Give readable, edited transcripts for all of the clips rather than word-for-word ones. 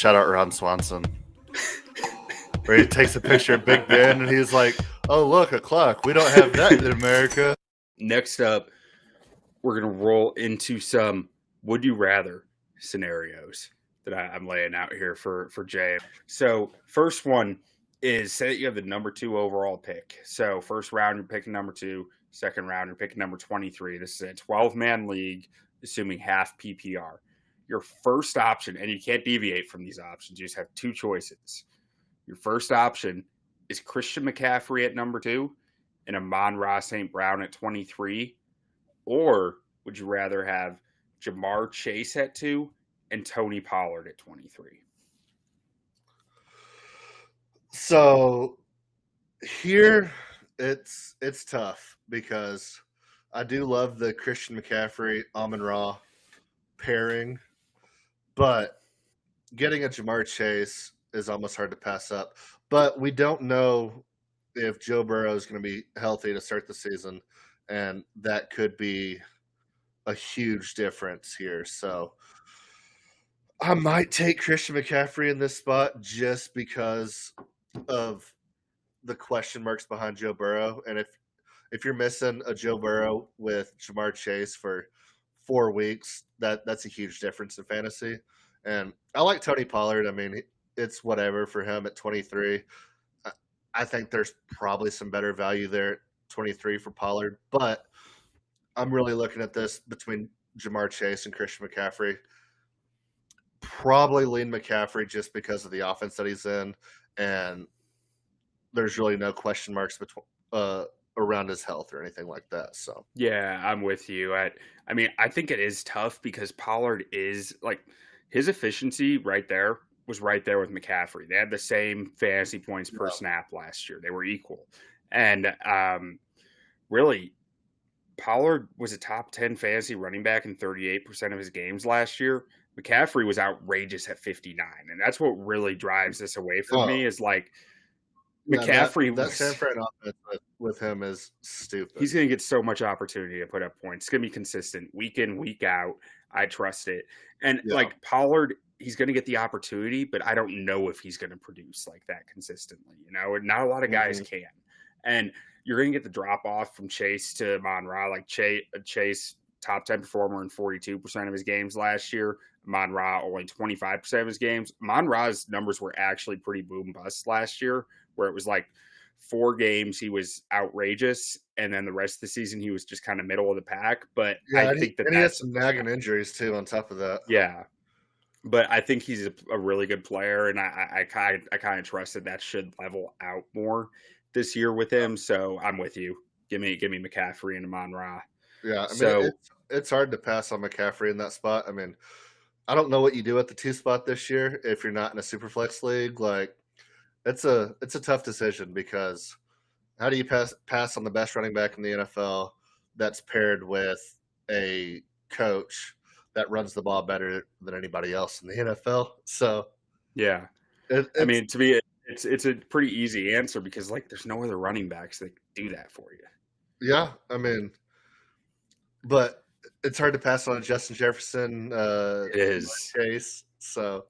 Shout out Ron Swanson. Where he takes a picture of Big Ben and he's like, "Oh, look, a clock. We don't have that in America." Next up, we're going to roll into some would you rather scenarios that I'm laying out here for Jay. So, first one is say that you have the number 2 overall pick. So, first round, you're picking number 2. Second round, you're picking number 23. This is a 12-man league, assuming half PPR. Your first option, and you can't deviate from these options, you just have 2 choices. Your first option is Christian McCaffrey at number 2 and Amon-Ra St. Brown at 23. Or would you rather have Jamar Chase at 2 and Tony Pollard at 23? So here it's tough because I do love the Christian McCaffrey Amon-Ra pairing, but getting a Jamar Chase is almost hard to pass up. But we don't know if Joe Burrow is going to be healthy to start the season, and that could be a huge difference here. So I might take Christian McCaffrey in this spot just because of the question marks behind Joe Burrow. And if you're missing a Joe Burrow with Jamar Chase for 4 weeks, that's a huge difference in fantasy. And I like Tony Pollard. I mean, it's whatever for him at 23. I think there's probably some better value there at 23 for Pollard, but I'm really looking at this between Jamar Chase and Christian McCaffrey. Probably lean McCaffrey just because of the offense that he's in, and there's really no question marks around his health or anything like that. So yeah, I'm with you. I mean, I think it is tough because Pollard is like his efficiency right there was right there with McCaffrey. They had the same fantasy points per snap last year. They were equal, and really, Pollard was a top 10 fantasy running back in 38% of his games last year. McCaffrey was outrageous at 59, and that's what really drives this away from me. Is like McCaffrey. That San Fran offense with him is stupid. He's going to get so much opportunity to put up points. It's going to be consistent week in, week out. I trust it. And like Pollard, he's going to get the opportunity, but I don't know if he's going to produce like that consistently. You know, not a lot of guys can. And you're going to get the drop off from Chase to Amon-Ra. Like Chase, top 10 performer in 42% of his games last year. Amon-Ra, only 25% of his games. Amon-Ra's numbers were actually pretty boom bust last year, where it was like 4 games he was outrageous, and then the rest of the season he was just kind of middle of the pack. But I think he has some nagging injuries too on top of that. Yeah. But I think he's a really good player, and I kind of trust that should level out more this year with him. So I'm with you. Give me McCaffrey and Amon-Ra. Yeah, I mean, it's hard to pass on McCaffrey in that spot. I mean, I don't know what you do at the 2 spot this year if you're not in a Superflex league. Like, it's a tough decision because how do you pass on the best running back in the NFL that's paired with a coach that runs the ball better than anybody else in the NFL? So yeah, I mean, to me, it's a pretty easy answer because like there's no other running backs that do that for you. Yeah, I mean, but it's hard to pass on Justin Jefferson. It is Chase, so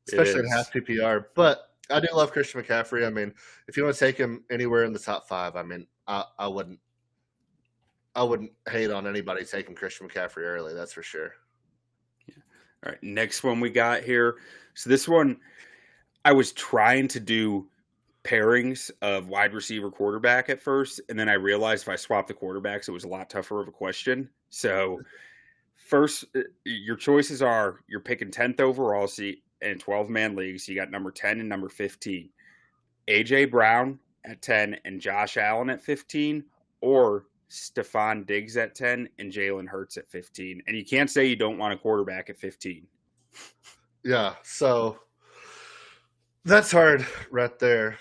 especially in half PPR. But I do love Christian McCaffrey. I mean, if you want to take him anywhere in the top 5, I mean, I wouldn't hate on anybody taking Christian McCaffrey early. That's for sure. Yeah. All right, next one we got here. So this one, I was trying to do pairings of wide receiver quarterback at first, and then I realized if I swapped the quarterbacks, it was a lot tougher of a question. So first, your choices are you're picking 10th overall seat in 12-man leagues. So you got number 10 and number 15. A.J. Brown at 10 and Josh Allen at 15, or Stephon Diggs at 10 and Jalen Hurts at 15. And you can't say you don't want a quarterback at 15. Yeah, so that's hard right there.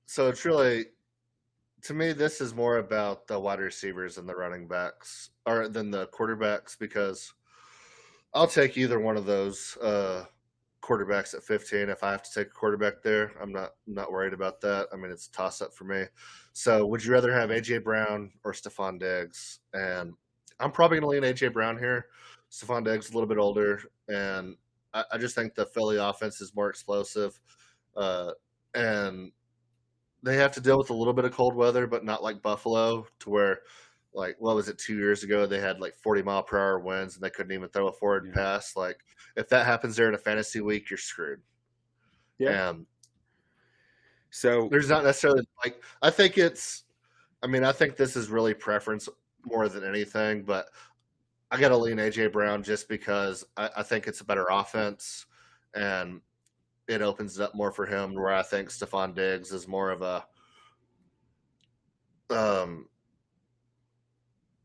So it's really, to me, this is more about the wide receivers and the running backs, or than the quarterbacks, because I'll take either one of those quarterbacks at 15. If I have to take a quarterback there, I'm not worried about that. I mean, it's a toss up for me. So, would you rather have AJ Brown or Stephon Diggs? And I'm probably going to lean AJ Brown here. Stephon Diggs is a little bit older, and I just think the Philly offense is more explosive, and they have to deal with a little bit of cold weather, but not like Buffalo, to where, like, what was it, 2 years ago? They had like 40-mile-per-hour winds and they couldn't even throw a forward Yeah. pass. Like, if that happens there in a fantasy week, you're screwed. Yeah. And So there's not necessarily like I think it's. I mean, I think this is really preference more than anything, but I got to lean AJ Brown just because I think it's a better offense and it opens it up more for him. Where I think Stephon Diggs is more of a um,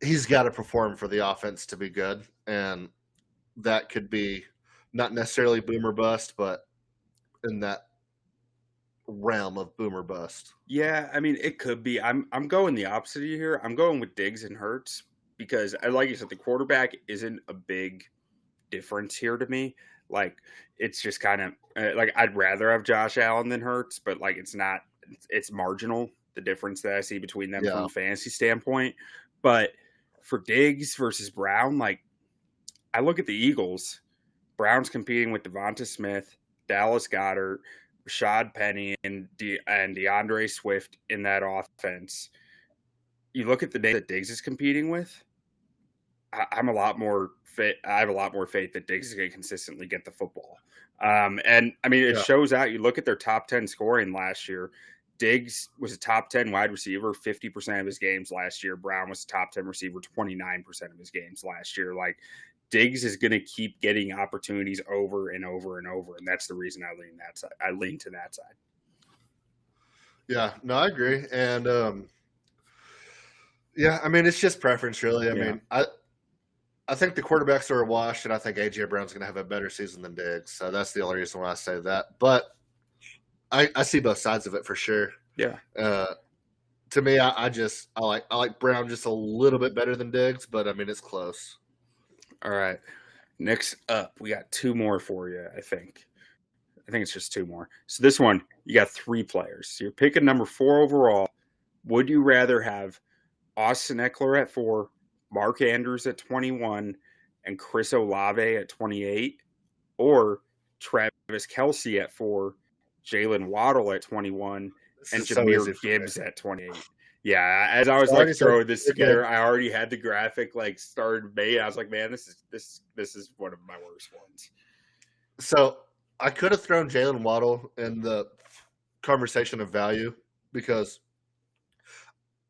he's got to perform for the offense to be good, and that could be not necessarily boomer bust, but in that realm of boomer bust. yeah, I mean, it could be. I'm going the opposite of you here. I'm going with Diggs and Hurts because, like you said, the quarterback isn't a big difference here to me. Like, it's just kind of like I'd rather have Josh Allen than Hurts, but like it's not. It's marginal the difference that I see between them from Yeah, a fantasy standpoint. But for Diggs versus Brown, like I look at the Eagles. Brown's competing with Devonta Smith, Dallas Goedert, Rashad Penny, and DeAndre Swift in that offense. You look at the day that Diggs is competing with. I'm a lot more fit. I have a lot more faith that Diggs is going to consistently get the football. And I mean, it yeah, shows out. You look at their top 10 scoring last year. Diggs was a top 10 wide receiver 50% of his games last year. Brown was a top 10 receiver 29% of his games last year. Like, Diggs is going to keep getting opportunities over and over and over, and that's the reason I lean that side. I lean to that side. yeah. No, I agree, and yeah, I mean, it's just preference, really. I Yeah. mean, I think the quarterbacks are washed, and I think AJ Brown's going to have a better season than Diggs. So that's the only reason why I say that. But I see both sides of it for sure. Yeah. To me, I like Brown just a little bit better than Diggs, but I mean it's close. All right. Next up, we got two more for you, I think. I think it's just two more. So this one, you got three players. So you're picking number 4 overall. Would you rather have Austin Eckler at 4, Mark Andrews at 21, and Chris Olave at 28, or Travis Kelsey at 4, Jalen Waddle at 21, This and is so easy Jahmyr for me. Gibbs at 28? Yeah, as I was So I like already said throwing this you're good. together, I already had the graphic like started made. I was like, man, this is one of my worst ones. So I could have thrown Jalen Waddle in the conversation of value because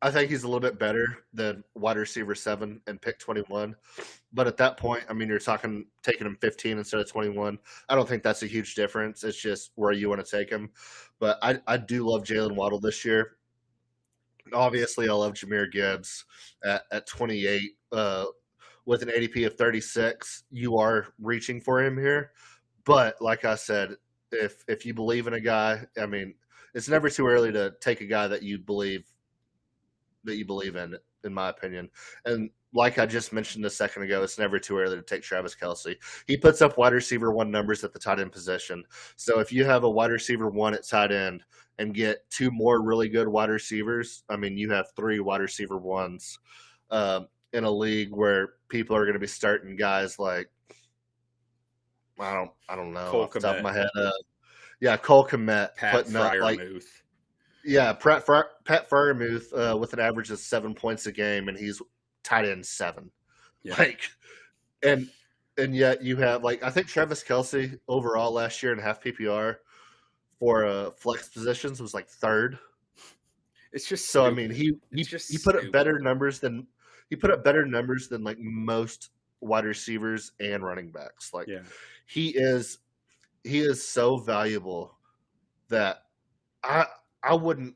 I think he's a little bit better than wide receiver 7 and pick 21. But at that point, I mean, you're talking taking him 15 instead of 21. I don't think that's a huge difference. It's just where you want to take him. But I do love Jalen Waddle this year. Obviously, I love Jahmyr Gibbs at 28 with an ADP of 36. You are reaching for him here. But like I said, if you believe in a guy, I mean, it's never too early to take a guy that you believe in my opinion. And like I just mentioned a second ago, it's never too early to take Travis Kelsey. He puts up wide receiver 1 numbers at the tight end position. So if you have a wide receiver 1 at tight end and get 2 more really good wide receivers, I mean, you have 3 wide receiver 1s in a league where people are going to be starting guys like I don't know Cole off the top of Kmet, my head. Yeah, Cole Kmet Pat putting up like Fryermuth. yeah, Pat Fryermuth with an average of 7 points a game, and he's tight end 7. Yeah. Like, and yet you have like I think Travis Kelsey overall last year in half PPR for flex positions was like 3rd. It's just So I stupid. mean It's just he put up stupid. better numbers than like most wide receivers and running backs. Like Yeah. he is so valuable that I I wouldn't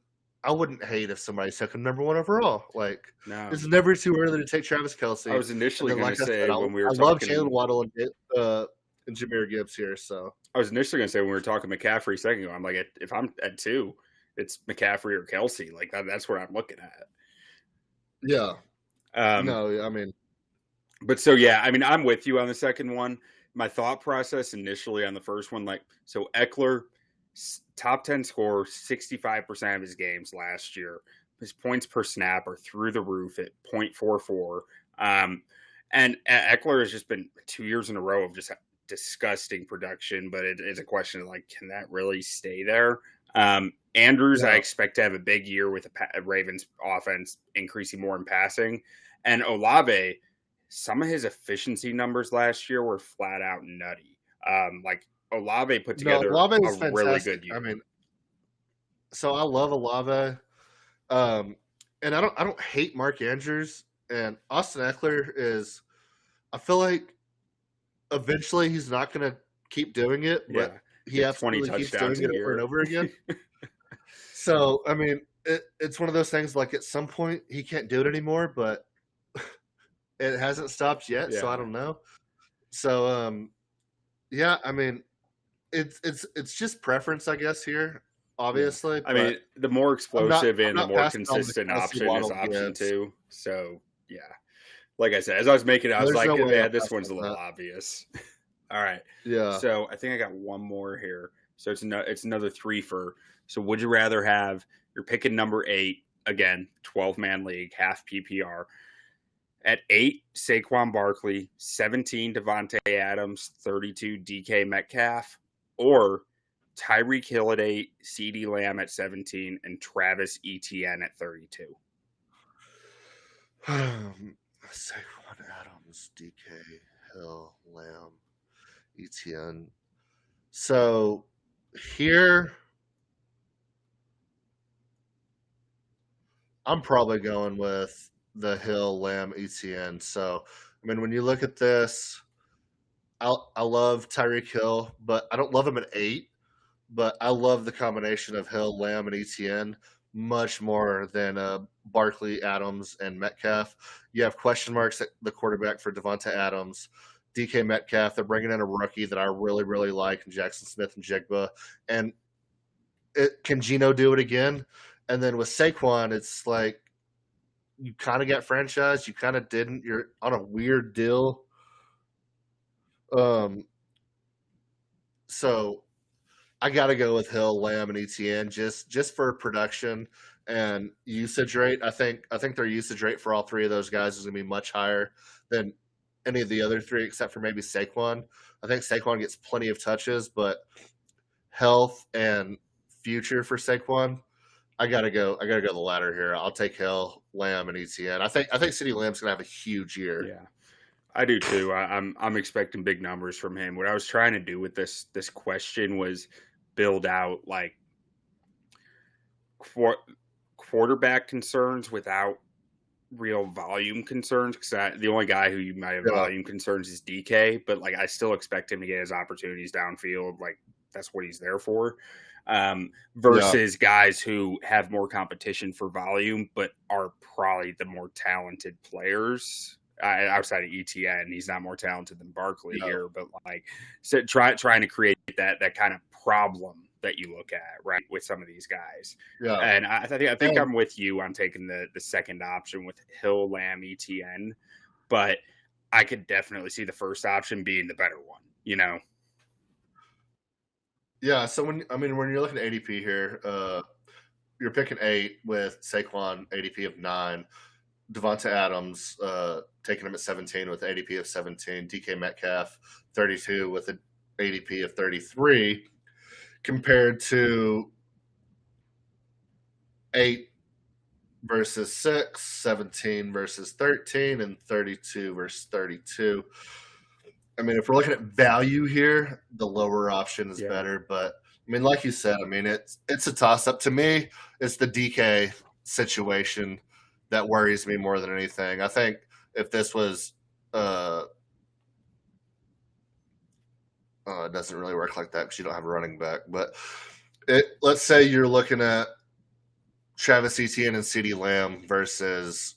hate if somebody took him number 1 overall. Like No. it's never too early to take Travis I Kelsey. was And initially then, going like to I said, say when we were I love Jalen talking, Waddle and Jahmyr Gibbs here. So I was initially going to say when we were talking McCaffrey a second ago, I'm like, if I'm at 2, it's McCaffrey or Kelsey. Like that's what I'm looking at. yeah, Um, no, I mean, but so yeah, I mean, I'm with you on the second one. my thought process initially on the first one, like, so Eckler, top 10 scorer, 65% of his games last year. His points per snap are through the roof at 0.44. And Eckler has just been 2 years in a row of just disgusting production, but it's a question of, like, can that really stay there? Andrews, I Yeah. expect to have a big year with the Ravens offense increasing more in passing. And Olave, some of his efficiency numbers last year were flat out nutty. Like Olave put No, together Olave a is really fantastic. good I year. mean, so I love Olave. Um, and I don't hate Mark Andrews, and Austin Eckler is. I feel like eventually he's not going to keep doing it, but Yeah, he get 20 absolutely keeps touchdowns doing a it over and year. over again. So I mean, it's one of those things. Like at some point he can't do it anymore, but it hasn't stopped yet. So I Yeah, don't know. So yeah, I mean, it's just preference, I guess here, yeah. obviously, I but mean, the more explosive I'm and the not more passing on the consistent Tennessee option is Waddle option yet. two. So yeah, like I said, as I was making it, I was There's like, no way yeah, I'll this pass one's on a little that. obvious. All right. Yeah. So I think I got one more here. So it's another three for. So would you rather have you're picking number 8 again, 12-man league, half PPR. At 8, Saquon Barkley, 17, Devontae Adams, 32, DK Metcalf, or Tyreek Hill at 8, CeeDee Lamb at 17, and Travis Etienne at 32. Saquon Adams, DK, Hill, Lamb, ETN. So here, I'm probably going with the Hill, Lamb, ETN. So, I mean, when you look at this, I love Tyreek Hill, but I don't love him at 8. But I love the combination of Hill, Lamb, and ETN much more than Barkley, Adams, and Metcalf. You have question marks at the quarterback for Devonta Adams, DK Metcalf. They're bringing in a rookie that I really, really like, Jackson Smith and Jigba. And can Geno do it again? And then with Saquon, it's like you kind of got franchised, you kind of didn't. You're on a weird deal. Um, so I got to go with Hill, Lamb, and ETN just for production and usage rate. I think their usage rate for all three of those guys is going to be much higher than any of the other three, except for maybe Saquon. I think Saquon gets plenty of touches, but health and future for Saquon, I gotta go. I gotta go the latter here. I'll take Hill, Lamb, and ETN. I think City Lamb's gonna have a huge year. Yeah. I do too. I'm expecting big numbers from him. What I was trying to do with this question was build out like quarterback concerns without real volume concerns, because the only guy who you might have Yeah, volume concerns is DK, but like I still expect him to get his opportunities downfield. Like that's what he's there for. yeah, Versus guys who have more competition for volume, but are probably the more talented players. Outside of ETN, he's not more talented than Barkley yeah, here, but like so trying to create that kind of problem that you look at right with some of these guys. yeah. And I think And I'm with you on taking the second option with Hill, Lamb, ETN, but I could definitely see the first option being the better one. You know, yeah, so when you're looking at ADP here, you're picking 8 with Saquon ADP of 9, Devonta Adams taking him at 17 with ADP of 17, DK Metcalf 32 with an ADP of 33, compared to 8 versus 6, 17 versus 13, and 32 versus 32. I mean, if we're looking at value here, the lower option is yeah, better. But I mean, like you said, I mean, it's a toss up. To me, it's the DK situation that worries me more than anything. I think if this was, it doesn't really work like that because you don't have a running back. But let's say you're looking at Travis Etienne and CeeDee Lamb versus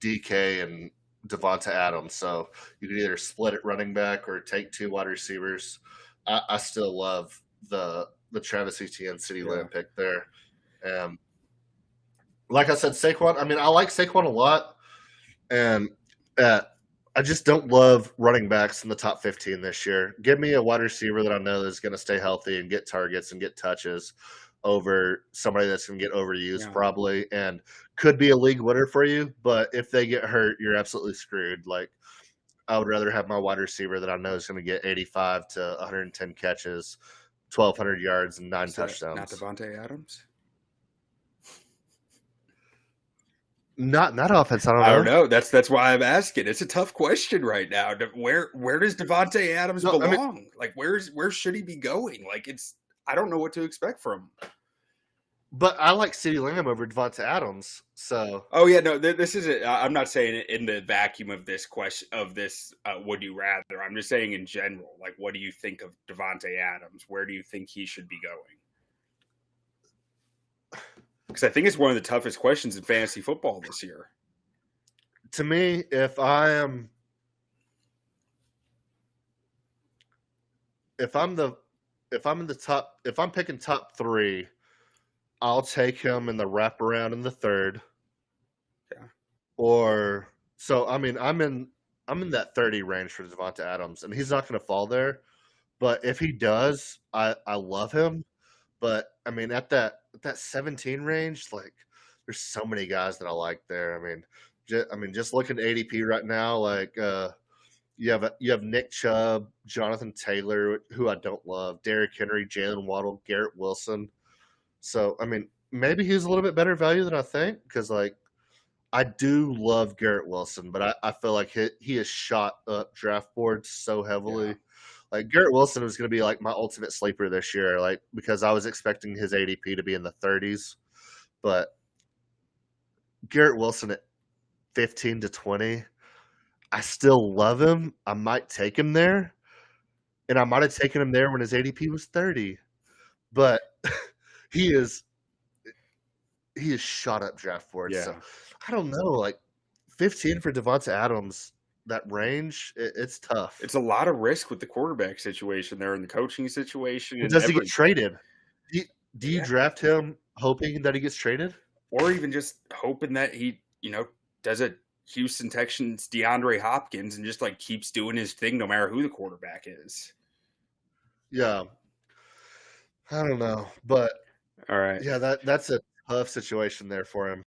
DK and Devonta Adams. So you could either split it running back or take 2 wide receivers. I still love the Travis Etienne City yeah, Lamb pick there. And like I said, Saquon. I mean, I like Saquon a lot, and at I just don't love running backs in the top 15 this year. Give me a wide receiver that I know is going to stay healthy and get targets and get touches over somebody that's going to get overused Yeah. probably and could be a league winner for you. But if they get hurt, you're absolutely screwed. Like, I would rather have my wide receiver that I know is going to get 85 to 110 catches, 1,200 yards, and 9 Is that not touchdowns. Devontae Adams? Not in that offense, I don't I don't know. know. That's why I'm asking. It's a tough question right now. Where does Devontae Adams No, I mean, belong? Like where should he be going? Like I don't know what to expect from him. but I like CeeDee Lamb over Devonta Adams. So Oh yeah, no, this isn't. I'm not saying it in the vacuum of this question of this. Would you rather? I'm just saying in general. Like, what do you think of Devonte Adams? Where do you think he should be going? Because I think it's one of the toughest questions in fantasy football this year. to me, if I'm the if I'm in the top if I'm picking top three, I'll take him in the wraparound in the third. Yeah. Or so I mean I'm in that 30 range for Devonta Adams, and he's not going to fall there. But if he does, I love him. But I mean at that 17 range, like there's so many guys that I like there. Just looking at ADP right now, like you have Nick Chubb, Jonathan Taylor, who I don't love, Derrick Henry, Jalen Waddle, Garrett Wilson. So I mean, maybe he's a little bit better value than I think because like I do love Garrett Wilson, but I feel like he has shot up draft boards so heavily. Yeah. Like Garrett Wilson was going to be like my ultimate sleeper this year, like because I was expecting his ADP to be in the 30s, but Garrett Wilson at 15 to 20, I still love him. I might take him there, and I might have taken him there when his ADP was 30, but he is he is shot up draft boards. Yeah. So I don't know, like 15 for Devonta Adams, that range, it's tough. It's a lot of risk with the quarterback situation there and the coaching situation Well, and does he get everything. traded? Do you Yeah. draft him hoping that he gets traded? Or even just hoping that he, does a Houston Texans DeAndre Hopkins and just like keeps doing his thing no matter who the quarterback is. Yeah, I don't know, but All right. yeah, that's a tough situation there for him.